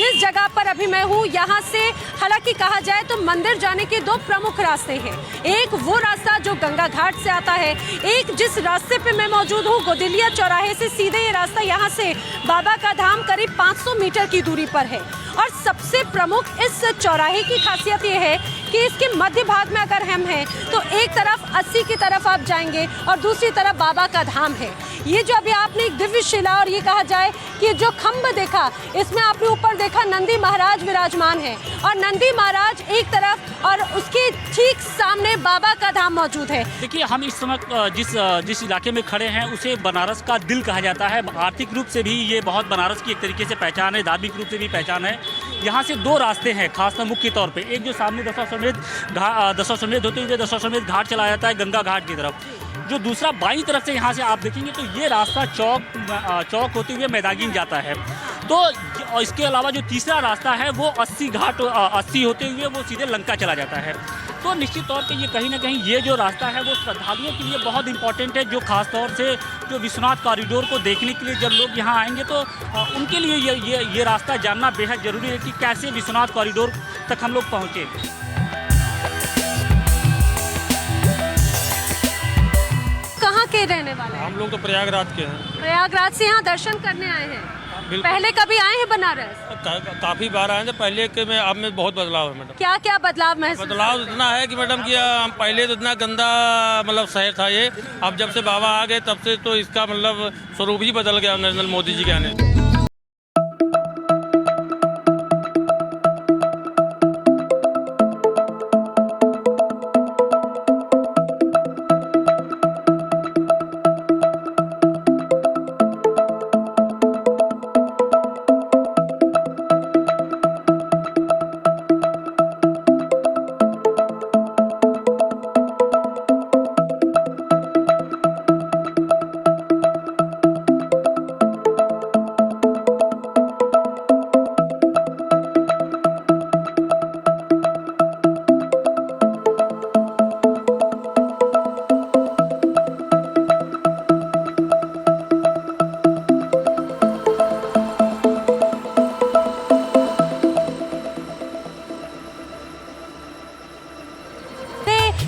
जिस जगह पर अभी मैं हूँ यहाँ से हालांकि कहा जाए तो मंदिर जाने के दो प्रमुख रास्ते हैं। एक वो रास्ता जो गंगा घाट से आता है, एक जिस रास्ते पे मैं मौजूद हूँ गोदिलिया चौराहे से सीधे ये रास्ता यहाँ से बाबा का धाम करीब 500 मीटर की दूरी पर है। और सबसे प्रमुख इस चौराहे की खासियत ये है कि इसके मध्य भाग में अगर हम हैं तो एक तरफ 80 की तरफ आप जाएंगे और दूसरी तरफ बाबा का धाम है। ये जो अभी आपने एक दिव्य शिला और ये कहा जाए कि जो खम्भ देखा, इसमें आपने ऊपर देखा नंदी महाराज विराजमान है और नंदी महाराज एक तरफ और उसके ठीक सामने बाबा का धाम मौजूद है। देखिए, हम इस समय जिस इलाके में खड़े हैं उसे बनारस का दिल कहा जाता है। आर्थिक रूप से भी ये बहुत बनारस की एक तरीके से पहचान है, धार्मिक रूप से भी पहचान है। यहाँ से दो रास्ते हैं खासकर मुख्य तौर पे। एक जो सामने दशाश्वमेध होते हुए दशाश्वमेध घाट चला जाता है गंगा घाट की तरफ। जो दूसरा बाईं तरफ से यहाँ से आप देखेंगे तो ये रास्ता चौक होते हुए मैदागिन जाता है। तो इसके अलावा जो तीसरा रास्ता है वो 80 होते हुए वो सीधे लंका चला जाता है। तो निश्चित तौर पे ये कहीं ना कहीं ये जो रास्ता है वो श्रद्धालुओं के लिए बहुत इंपॉर्टेंट है, जो खास तौर से जो विश्वनाथ कॉरिडोर को देखने के लिए जब लोग यहाँ आएंगे तो उनके लिए ये रास्ता जानना बेहद ज़रूरी है कि कैसे विश्वनाथ कॉरिडोर तक हम लोग पहुँचे। कहाँ के रहने वाले हैं? हम लोग तो प्रयागराज के हैं। प्रयागराज से यहाँ दर्शन करने आए हैं। पहले कभी आए हैं बनारस? काफ़ी बार आए थे पहले के में, अब में बहुत बदलाव है मैडम। क्या क्या बदलाव महसूस? बदलाव इतना है कि मैडम कि हम पहले तो इतना गंदा मतलब शहर था ये, अब जब से बाबा आ गए तब से तो इसका मतलब स्वरूप ही बदल गया नरेंद्र मोदी जी के आने से।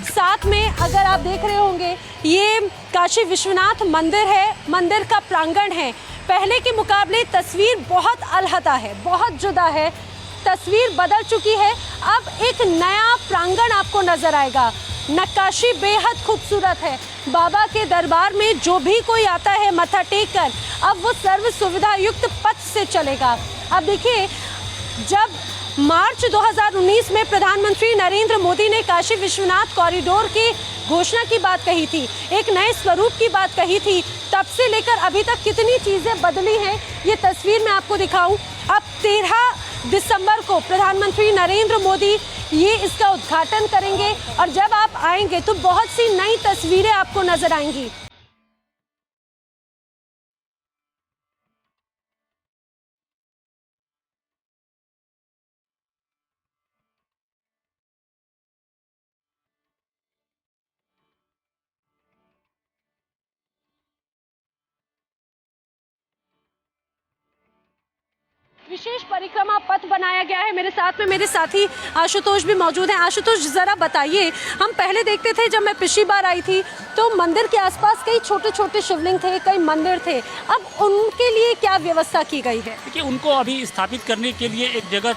साथ में अगर आप देख रहे होंगे ये काशी विश्वनाथ मंदिर है, मंदिर का प्रांगण है। पहले के मुकाबले तस्वीर बहुत अलहदा है, बहुत जुदा है, तस्वीर बदल चुकी है। अब एक नया प्रांगण आपको नजर आएगा। नक्काशी बेहद खूबसूरत है। बाबा के दरबार में जो भी कोई आता है मत्था टेक कर, अब वो सर्व सुविधा युक्त पथ से चलेगा। अब देखिए, जब मार्च 2019 में प्रधानमंत्री नरेंद्र मोदी ने काशी विश्वनाथ कॉरिडोर की घोषणा की बात कही थी, एक नए स्वरूप की बात कही थी, तब से लेकर अभी तक कितनी चीज़ें बदली हैं ये तस्वीर मैं आपको दिखाऊं। अब 13 दिसंबर को प्रधानमंत्री नरेंद्र मोदी ये इसका उद्घाटन करेंगे और जब आप आएंगे तो बहुत सी नई तस्वीरें आपको नजर आएंगी। विशेष परिक्रमा पथ बनाया गया है। मेरे साथ में मेरे साथी आशुतोष भी मौजूद हैं। आशुतोष, जरा बताइए, हम पहले देखते थे जब मैं पिछली बार आई थी तो मंदिर के आसपास कई छोटे छोटे शिवलिंग थे, कई मंदिर थे, अब उनके लिए क्या व्यवस्था की गई है? देखिए, उनको अभी स्थापित करने के लिए एक जगह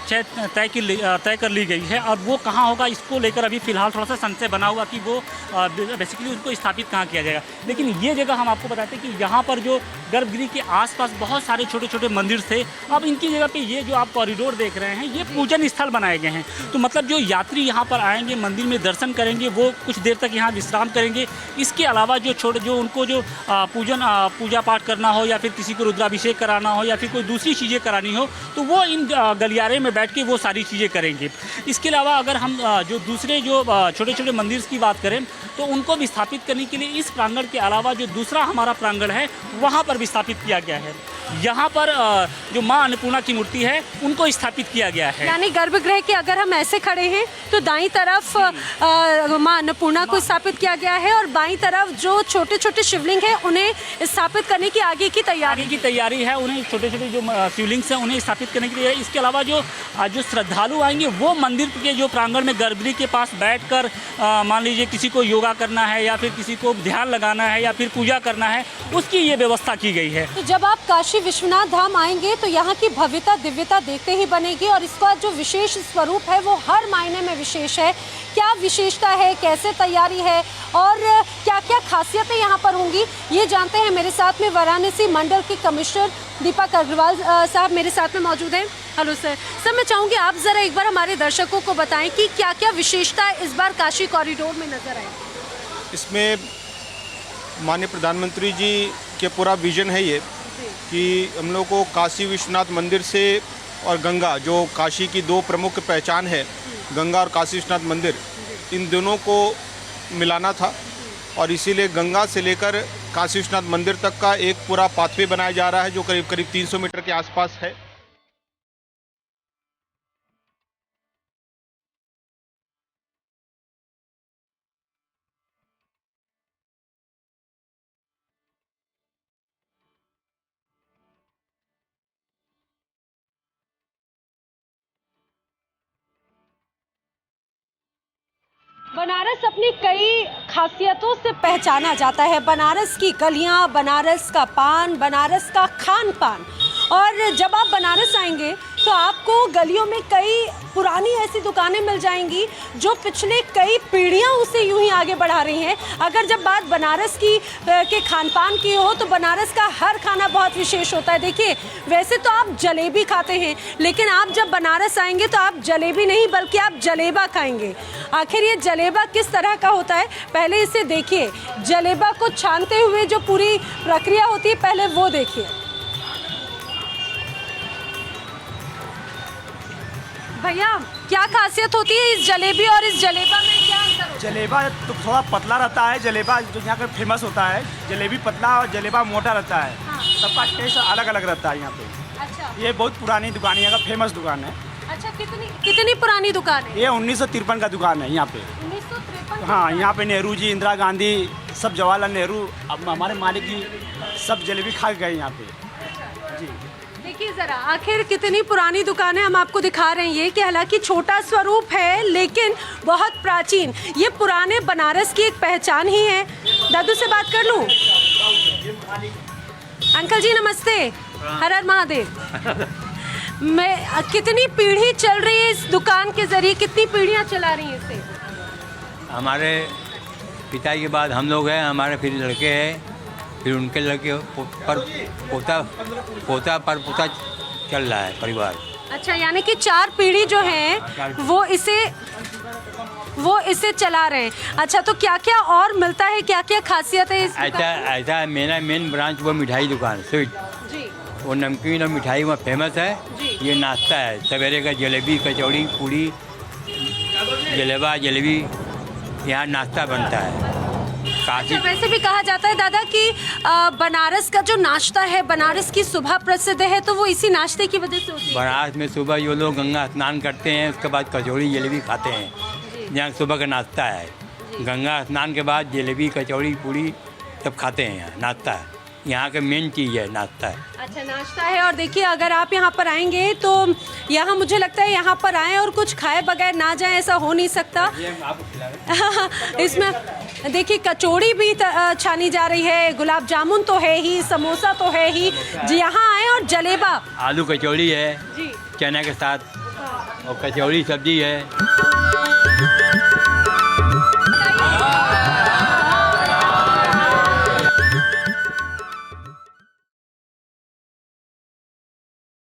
तय कर ली गई है और वो कहाँ होगा इसको लेकर अभी फिलहाल थोड़ा सा संशय बना हुआ कि वो बेसिकली उनको स्थापित कहाँ किया जाएगा। लेकिन ये जगह हम आपको बताते हैं कि यहाँ पर जो गर्भगृह के आसपास बहुत सारे छोटे छोटे मंदिर थे, अब इनकी जगह पे ये जो आप कॉरिडोर देख रहे हैं ये पूजन स्थल बनाए गए हैं। तो मतलब जो यात्री यहाँ पर आएंगे, मंदिर में दर्शन करेंगे, वो कुछ देर तक यहाँ विश्राम करेंगे। इसके अलावा जो उनको जो पूजा पाठ करना हो या फिर किसी को रुद्राभिषेक कराना हो या फिर कोई दूसरी चीज़ें करानी हो तो वो इन गलियारे में बैठ के वो सारी चीज़ें करेंगे। इसके अलावा अगर हम जो दूसरे जो छोटे छोटे मंदिर की बात करें तो उनको भी स्थापित करने के लिए इस प्रांगण के अलावा जो दूसरा हमारा प्रांगण है वहाँ पर भी स्थापित किया गया है। यहाँ पर जो माँ अन्नपूर्णा की मूर्ति है उनको स्थापित किया गया है। यानी गर्भगृह के अगर हम ऐसे खड़े हैं तो दाईं तरफ माँ अन्नपूर्णा को स्थापित किया गया है और बाईं तरफ जो छोटे छोटे शिवलिंग हैं उन्हें स्थापित करने की आगे की तैयारी है। उन्हें छोटे छोटे जो शिवलिंग्स हैं उन्हें स्थापित करने के लिए। इसके अलावा जो श्रद्धालु आएंगे वो मंदिर के जो प्रांगण में गर्भगृह के पास बैठकर मान लीजिए किसी को योगा करना है या फिर किसी को ध्यान लगाना है या फिर पूजा करना है, उसकी ये व्यवस्था की गई है। तो जब आप काशी विश्वनाथ धाम आएंगे तो यहाँ की भव्यता दिव्यता देखते ही बनेगी और इसका जो विशेष स्वरूप है वो हर मायने में विशेष है। क्या विशेषता है, कैसे तैयारी है और क्या क्या खासियतें यहाँ पर होंगी, ये जानते हैं। मेरे साथ में वाराणसी मंडल के कमिश्नर दीपक अग्रवाल साहब मेरे साथ में मौजूद हैं। Hello sir. सर मैं चाहूँगी आप ज़रा एक बार हमारे दर्शकों को बताएं कि क्या क्या विशेषता इस बार काशी कॉरिडोर में नजर आए। इसमें माननीय प्रधानमंत्री जी के पूरा विजन है ये कि हम लोग को काशी विश्वनाथ मंदिर से और गंगा, जो काशी की दो प्रमुख पहचान है, गंगा और काशी विश्वनाथ मंदिर, इन दोनों को मिलाना था और इसीलिए गंगा से लेकर काशी विश्वनाथ मंदिर तक का एक पूरा पाथवे बनाया जा रहा है जो करीब करीब 300 मीटर के आसपास है। बनारस अपनी कई खासियतों से पहचाना जाता है। बनारस की गलियां, बनारस का पान, बनारस का खान पान। और जब आप बनारस आएंगे तो आपको गलियों में कई पुरानी ऐसी दुकानें मिल जाएंगी जो पिछले कई पीढ़ियां उसे यूं ही आगे बढ़ा रही हैं। अगर जब बात बनारस की के खान पान की हो तो बनारस का हर खाना बहुत विशेष होता है। देखिए, वैसे तो आप जलेबी खाते हैं लेकिन आप जब बनारस आएंगे तो आप जलेबी नहीं बल्कि आप जलेबा खाएंगे। आखिर ये जलेबा किस तरह का होता है, पहले इसे देखिए। जलेबा को छानते हुए जो पूरी प्रक्रिया होती है पहले वो देखिए। भैया, क्या खासियत होती है इस जलेबी और इस जलेबा में, क्या अंतर होता है? जलेबा तो थोड़ा पतला रहता है, जलेबा जो यहाँ का फेमस होता है, जलेबी पतला और जलेबा मोटा रहता है। हाँ। सबका टेस्ट अलग अलग रहता है यहाँ पे। अच्छा, ये बहुत पुरानी दुकान है, यहाँ का फेमस दुकान है। अच्छा, कितनी पुरानी दुकान है? ये 1953 का दुकान है यहाँ पे। 1953? हाँ, यहाँ पे नेहरू जी, इंदिरा गांधी, सब जवाहरलाल नेहरू, अब हमारे मालिक जी सब जलेबी खा गए यहाँ पे। जी देखिए जरा, आखिर कितनी पुरानी दुकान है। हम आपको दिखा रहे हैं ये कि हालांकि छोटा स्वरूप है लेकिन बहुत प्राचीन। ये पुराने बनारस की एक पहचान ही है। दादू से बात कर लूं? अंकल जी नमस्ते, हर हर महादेव। मैं कितनी पीढ़ी चल रही है इस दुकान के जरिए, कितनी पीढ़ियां चला रही हैं इसे? हमारे पिता के बाद हम लोग हैं, हमारे फिर लड़के हैं, फिर उनके लड़के पर पोता चल रहा है परिवार। अच्छा, यानी कि 4 पीढ़ी जो है वो इसे चला रहे हैं। अच्छा, तो क्या क्या और मिलता है, क्या क्या खासियत है इस ऐसा मेरा मेन ब्रांच वो मिठाई दुकान स्वीट जी, वो नमकीन और मिठाई वहाँ फेमस है। ये नाश्ता है, सवेरे का जलेबी, कचौड़ी, पूड़ी, जलेबी यहाँ नाश्ता बनता है। अच्छा, वैसे भी कहा जाता है दादा कि बनारस का जो नाश्ता है, बनारस की सुबह प्रसिद्ध है, तो वो इसी नाश्ते की वजह से होती है। बनारस में सुबह जो लोग गंगा स्नान करते हैं उसके बाद कचौड़ी जलेबी खाते हैं। यहाँ सुबह का नाश्ता है, गंगा स्नान के बाद जलेबी, कचौड़ी, पूड़ी सब खाते हैं। यहाँ नाश्ता है, यहाँ का मेन चीज़ है नाश्ता है। अच्छा, नाश्ता है। और देखिए, अगर आप यहाँ पर आएंगे तो यहाँ मुझे लगता है यहाँ पर आएँ और कुछ खाए बगैर ना जाएं, ऐसा हो नहीं सकता। इसमें देखिए कचौड़ी भी छानी जा रही है, गुलाब जामुन तो है ही, समोसा तो है ही जी। यहाँ आए और जलेबा, आलू कचौड़ी है जी, चने के साथ, और कचौड़ी सब्जी है।